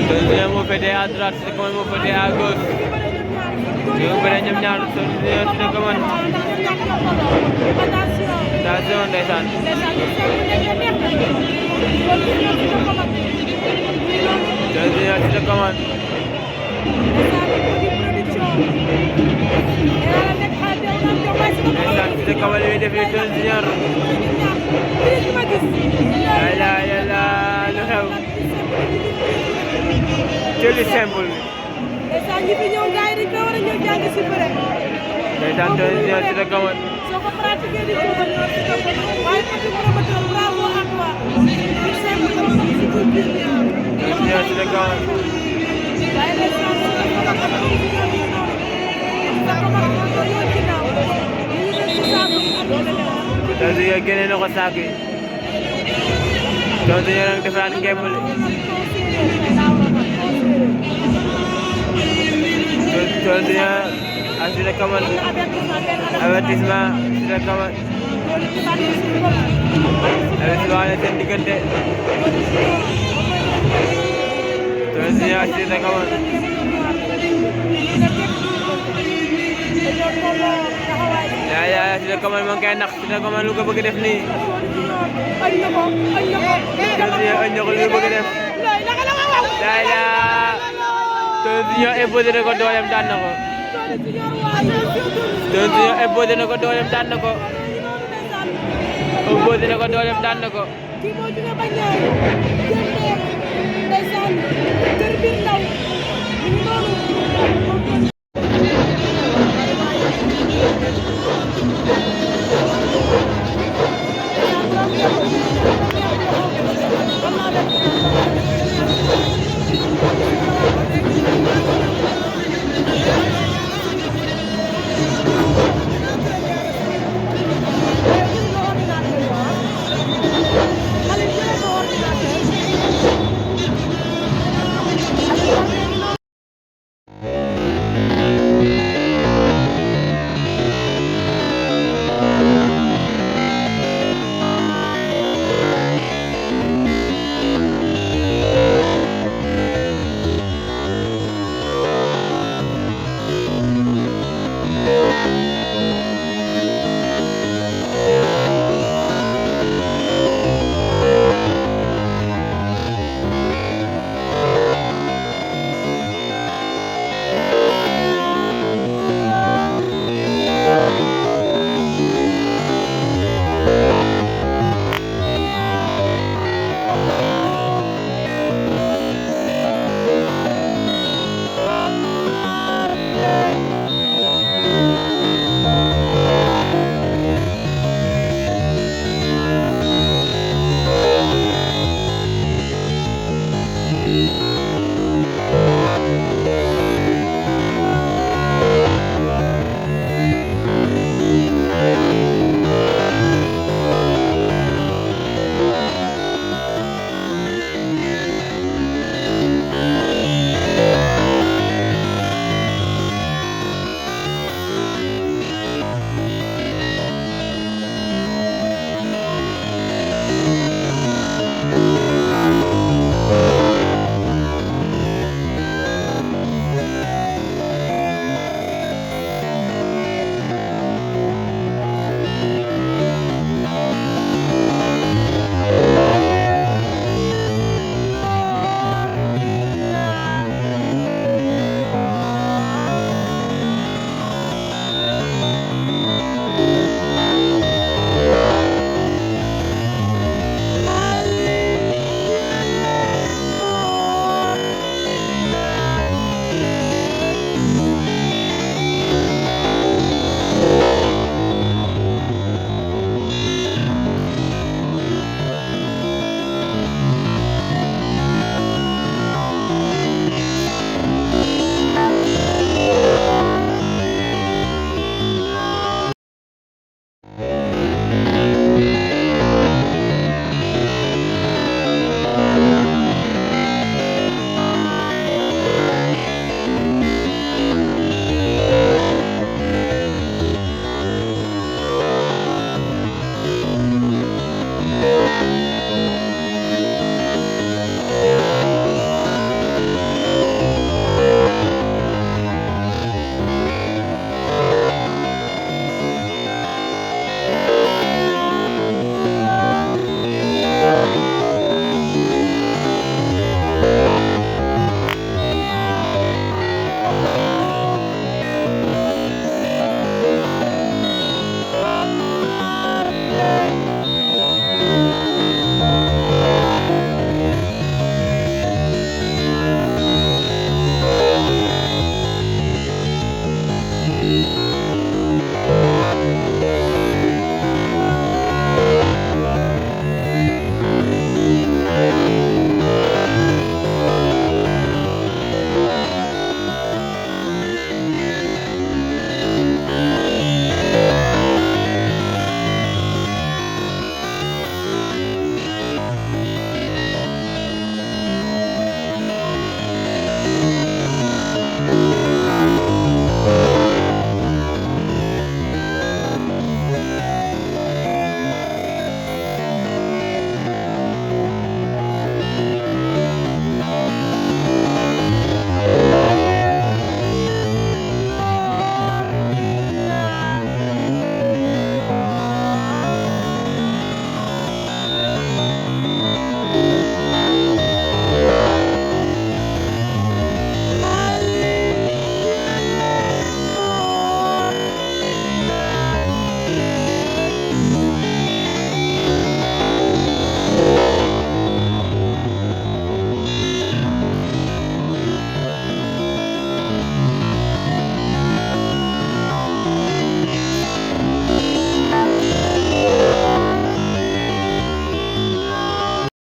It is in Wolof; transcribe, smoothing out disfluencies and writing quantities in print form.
Deuxième moo féetee à droite, c'est comment moo féetee à gauche. Ñu bëre ñoom ñaar Tony Junior ci la commande. Attention ndeysaan. Tony Junior ci la commande. Ndeysaan ci la commande yi def Tony Junior. Yàlla lu xew. Jëli simple bi. ndeysaan ñi fi ñëw gars yi dañ ko war a ñëw jàng si bëre. ndeysaan Tony Junior ci la commande. soo ko pratiqué di ko mën a si topp waaye petit promoteur bravo à toi. lu simple la ko si ko biir bi. Tony Junior ci la commande. waaye ndeysaan si la ko mën a si ñoom ñu noonu. sa ko mën a ko yoon ginnaaw. ñu ngi leen si saako bi ak Tony Junior génne na ko saako yi. Tony Junior nag defaraat ngemb li. Tony Junior ak ci la commande. Avertissement ci la commande. Avertissement la seen diggante. Tony Junior ci la commande. yaa ci la commande moo ngi koy nax ci la commande lu ko bëgg def nii. Tony Junior ëñ na ko lu bëgg def. Tony Junior imposé na ko dooleem daan na ko. Tony Junior imposé na ko dooleem daan na ko. Imposé na ko dooleem daan na ko. kii moo jóge ba ñëw jëndee ndeysaan kër biir ndaw